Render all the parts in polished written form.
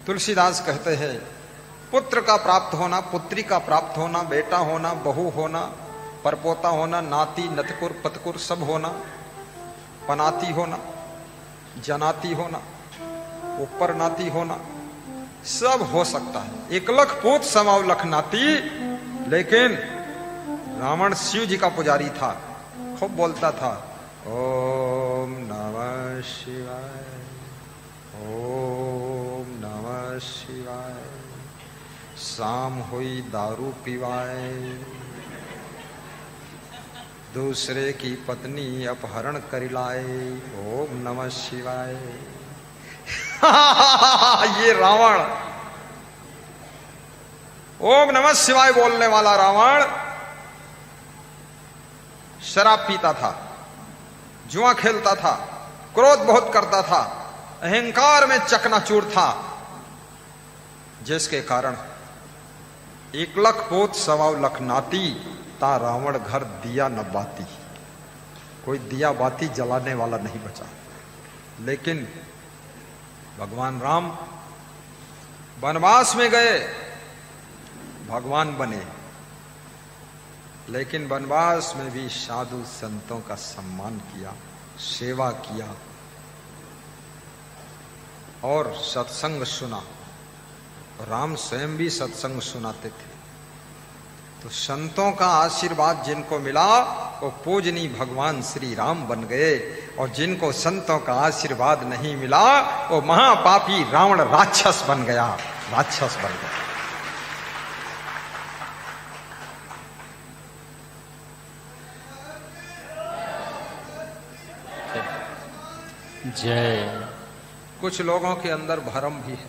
तुलसीदास कहते हैं पुत्र का प्राप्त होना, पुत्री का प्राप्त होना, बेटा होना, बहू होना, परपोता होना, नाती नतकुर पतकुर सब होना, पनाती होना, जनाती होना, ऊपर नाती होना, सब हो सकता है। 1 लाख पूत समाव लख नाती। लेकिन रावण शिव जी का पुजारी था, खूब बोलता था ओम नमः शिवाय, ओम नमः शिवाय, शाम हुई दारू पीवाए, दूसरे की पत्नी अपहरण कर लाए, ओम नमः शिवाय। ये रावण, ओम नमः शिवाय बोलने वाला रावण शराब पीता था, जुआ खेलता था, क्रोध बहुत करता था, अहंकार में चकनाचूर था, जिसके कारण 1 लाख पोत 1.25 लाख नाती ता रावण घर दिया न बाती। कोई दिया बाती जलाने वाला नहीं बचा। लेकिन भगवान राम वनवास में गए, भगवान बने, लेकिन वनवास में भी साधु संतों का सम्मान किया, सेवा किया और सत्संग सुना। राम स्वयं भी सत्संग सुनाते थे। तो संतों का आशीर्वाद जिनको मिला वो पूजनीय भगवान श्री राम बन गए, और जिनको संतों का आशीर्वाद नहीं मिला वो महापापी रावण राक्षस बन गया, राक्षस बन गया। जय। कुछ लोगों के अंदर भरम भी है।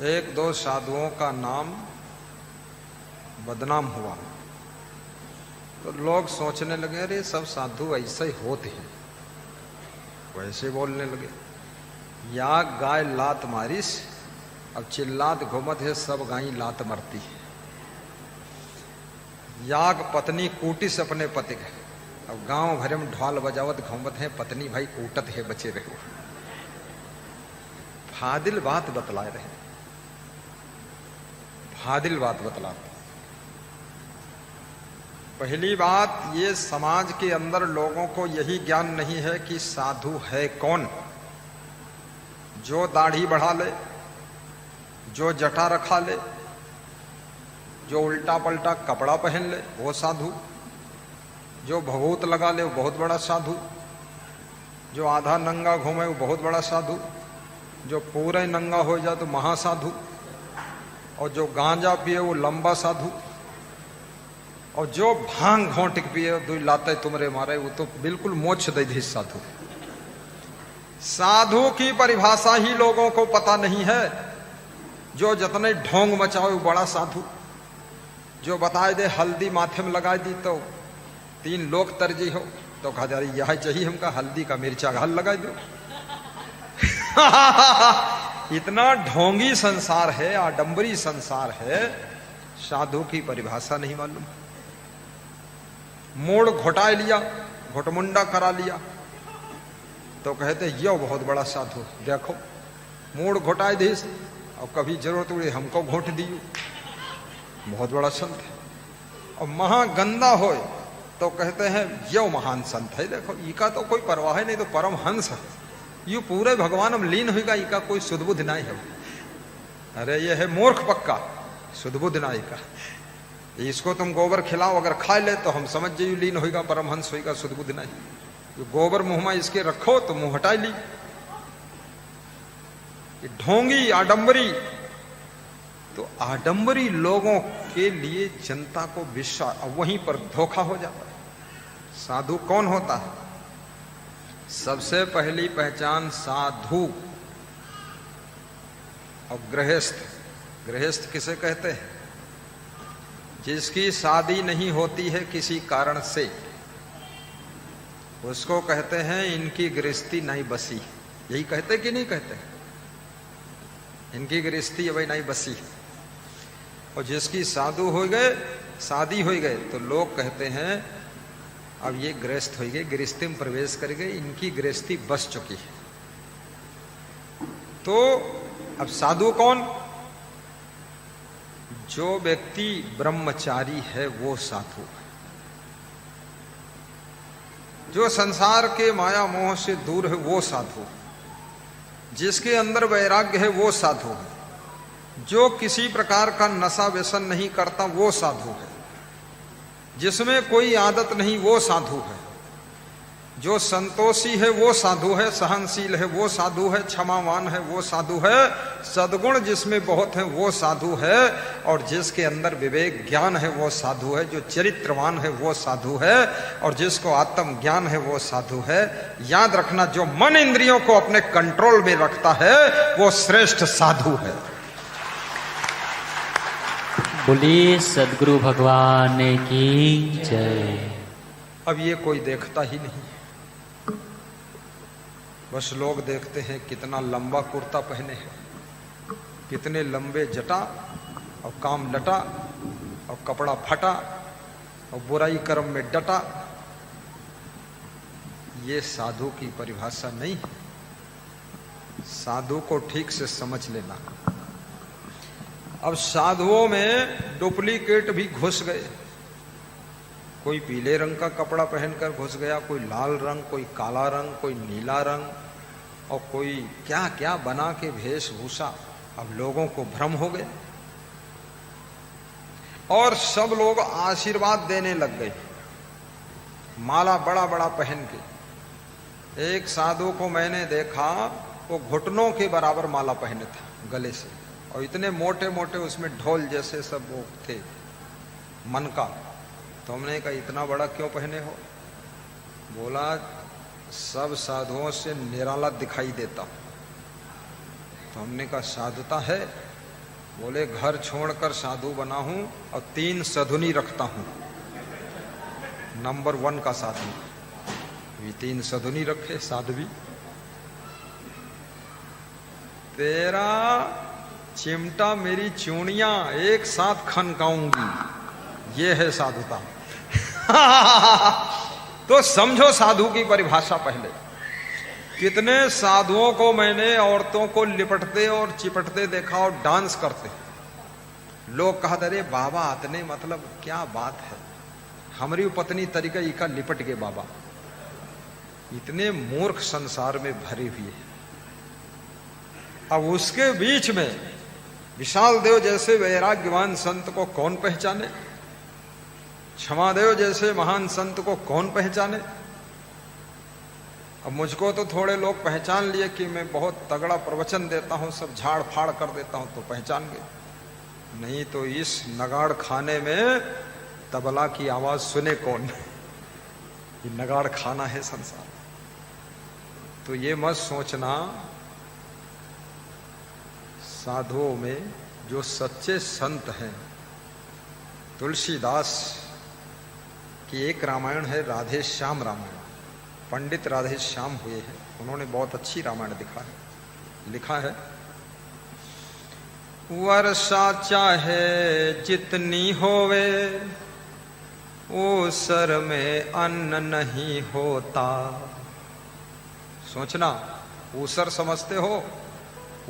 1-2 साधुओं का नाम बदनाम हुआ तो लोग सोचने लगे अरे सब साधु ऐसे ही होते हैं, वैसे बोलने लगे। या गाय लात मारिस, अब चिल्लात घूमत है सब गाय लात मरती है। याग पत्नी कूटिस अपने पति के, अब गांव भरे में ढोल बजावत घूमत है, पत्नी भाई कूटत है, बचे रहो। फादिल बात बतलाए रहे, फादिल बात बतलाते। पहली बात, ये समाज के अंदर लोगों को यही ज्ञान नहीं है कि साधु है कौन। जो दाढ़ी बढ़ा ले, जो जटा रखा ले, जो उल्टा पलटा कपड़ा पहन ले वो साधु, जो भभूत लगा ले वो बहुत बड़ा साधु, जो आधा नंगा घूमे वो बहुत बड़ा साधु, जो पूरे नंगा हो जाए तो महासाधु, और जो गांजा पिए वो लंबा साधु, और जो भांग घोंटिक पिए 2 लाते तुमरे मारे वो तो बिल्कुल मोक्ष दे दी साधु। साधु की परिभाषा ही लोगों को पता नहीं है। जो जतने ढोंग मचाओ वो बड़ा साधु, जो बताए दे हल्दी माथे में लगाई दी तो 3 लोग तरजी हो, तो कहा जा रही यह चाहिए हमका हल्दी का मिर्चा घाल लगा दो। इतना ढोंगी संसार है, आडंबरी संसार है, साधु की परिभाषा नहीं मालूम। मोड़ घोटा लिया, घोटमुंडा करा लिया तो कहते यो बहुत बड़ा साधु, देखो मोड़ घोटाए दे, और कभी जरूरत हुई हमको घोट दियो, बहुत बड़ा संत है। और महागंदा हो तो कहते हैं यो महान संत है, देखो इका तो कोई परवाह नहीं, तो परम हंस है, यू पूरे भगवान में लीन होगा, इका कोई सुदबुद्ध नहीं है। अरे ये है मूर्ख पक्का, सुदबुद्ध नहीं का। इसको तुम गोबर खिलाओ, अगर खा ले तो हम समझ जाइए लीन होगा, परमहंस होगा, सुदबुद्ध नहीं। जो गोबर मुंह में इसके रखो तो मुंह हटा ली। ढोंगी आडंबरी, तो आडंबरी लोगों के लिए जनता को विश्वास, वहीं पर धोखा हो जाता है। साधु कौन होता है? सबसे पहली पहचान साधु और गृहस्थ। गृहस्थ किसे कहते हैं? जिसकी शादी नहीं होती है किसी कारण से, उसको कहते हैं इनकी गृहस्थी नहीं बसी। यही कहते कि नहीं कहते? इनकी गृहस्थी अभी नहीं बसी। और जिसकी साधु हो गए, शादी हो गए, तो लोग कहते हैं अब ये गृहस्थ हो गए, गृहस्थी में प्रवेश कर गए, इनकी गृहस्थी बस चुकी है। तो अब साधु कौन? जो व्यक्ति ब्रह्मचारी है वो साधु है। जो संसार के माया मोह से दूर है वो साधु है। जिसके अंदर वैराग्य है वो साधु है। जो किसी प्रकार का नशा व्यसन नहीं करता वो साधु है। जिसमें कोई आदत नहीं वो साधु है। जो संतोषी है वो साधु है, सहनशील है वो साधु है, क्षमावान है वो साधु है, सद्गुण जिसमें बहुत है वो साधु है, और जिसके अंदर विवेक ज्ञान है वो साधु है, जो चरित्रवान है वो साधु है, और जिसको आत्म ज्ञान है वो साधु है। याद रखना, जो मन इंद्रियों को अपने कंट्रोल में रखता है वो श्रेष्ठ साधु है। बोलिए सद्गुरु भगवान की जय। अब ये कोई देखता ही नहीं, बस लोग देखते हैं कितना लंबा कुर्ता पहने हैं, कितने लंबे जटा, और काम लटा, और कपड़ा फटा, और बुराई कर्म में डटा। ये साधु की परिभाषा नहीं है। साधु को ठीक से समझ लेना। अब साधुओं में डुप्लीकेट भी घुस गए। कोई पीले रंग का कपड़ा पहनकर घुस गया, कोई लाल रंग, कोई काला रंग, कोई नीला रंग, और कोई क्या क्या बना के वेशभूषा। अब लोगों को भ्रम हो गया और सब लोग आशीर्वाद देने लग गए, माला बड़ा बड़ा पहन के। एक साधु को मैंने देखा, वो घुटनों के बराबर माला पहने था गले से, और इतने मोटे मोटे उसमें ढोल जैसे सब वो थे मन का। तो हमने कहा इतना बड़ा क्यों पहने हो? बोला सब साधुओं से निराला दिखाई देता। तो हमने कहा साधुता है? बोले घर छोड़कर साधु बना हूं और 3 सधुनी रखता हूं, नंबर 1 का साधु। ये 3 सधुनी रखे साध्वी। तेरा चिमटा मेरी चूड़ियां एक साथ खनकाऊंगी, ये है साधुता। तो समझो साधु की परिभाषा पहले। कितने साधुओं को मैंने औरतों को लिपटते और चिपटते देखा और डांस करते। लोग कहते अरे बाबा आतने, मतलब क्या बात है, हमारी पत्नी तरीका इका लिपट गए बाबा। इतने मूर्ख संसार में भरे हुए हैं। अब उसके बीच में विशाल देव जैसे वैराग्यवान संत को कौन पहचाने? क्षमादेव जैसे महान संत को कौन पहचाने? अब मुझको तो थोड़े लोग पहचान लिए कि मैं बहुत तगड़ा प्रवचन देता हूं, सब झाड़ फाड़ कर देता हूं, तो पहचान गए। नहीं तो इस नगाड़ खाने में तबला की आवाज सुने कौन? ये नगाड़ खाना है संसार। तो ये मत सोचना, साधुओं में जो सच्चे संत हैं, तुलसीदास कि एक रामायण है राधे श्याम रामायण, पंडित राधे श्याम हुए हैं, उन्होंने बहुत अच्छी रामायण लिखा है। वर्षा चाहे जितनी होवे, ऊसर में अन्न नहीं होता। सोचना, ऊसर समझते हो?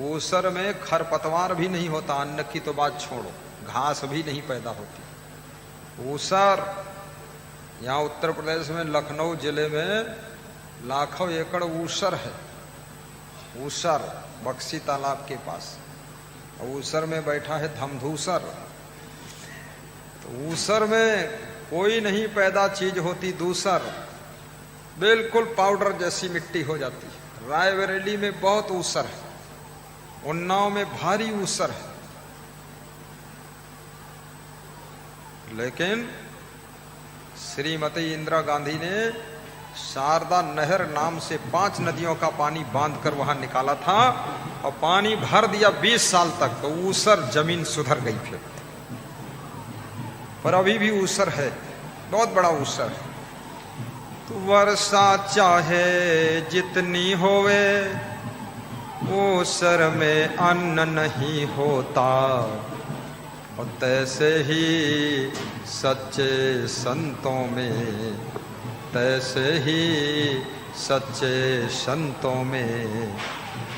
ऊसर में खरपतवार भी नहीं होता, अन्न की तो बात छोड़ो, घास भी नहीं पैदा होती। ऊसर, यहाँ उत्तर प्रदेश में लखनऊ जिले में लाखों एकड़ ऊसर है। ऊसर बक्सी तालाब के पास, और ऊसर में बैठा है धमधूसर। तो ऊसर में कोई नहीं पैदा चीज होती, दूसर बिल्कुल पाउडर जैसी मिट्टी हो जाती है। रायबरेली में बहुत ऊसर है, उन्नाव में भारी ऊसर है, लेकिन श्रीमती इंदिरा गांधी ने शारदा नहर नाम से 5 नदियों का पानी बांधकर वहां निकाला था, और पानी भर दिया 20 साल तक, तो ऊसर जमीन सुधर गई फिर। पर अभी भी ऊसर है, बहुत बड़ा ऊसर है। तो वर्षा चाहे जितनी होवे, ऊसर में अन्न नहीं होता। और तैसे ही सच्चे संतों में, तैसे ही सच्चे संतों में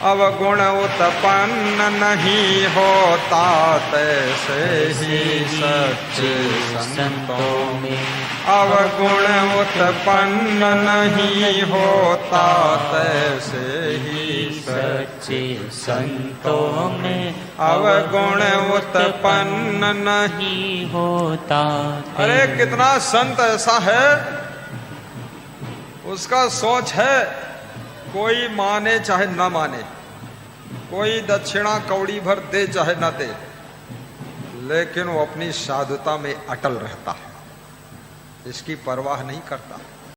अवगुण उत्पन्न नहीं होता तैसे ही सच्चे संतों में। अवगुण उत्पन्न नहीं होता तैसे ही सच्चे संतों में। अवगुण उत्पन्न नहीं होता। अरे कितना संत ऐसा है, उसका सोच है कोई माने चाहे न माने, कोई दक्षिणा कौड़ी भर दे चाहे न दे, लेकिन वो अपनी साधुता में अटल रहता है, इसकी परवाह नहीं करता।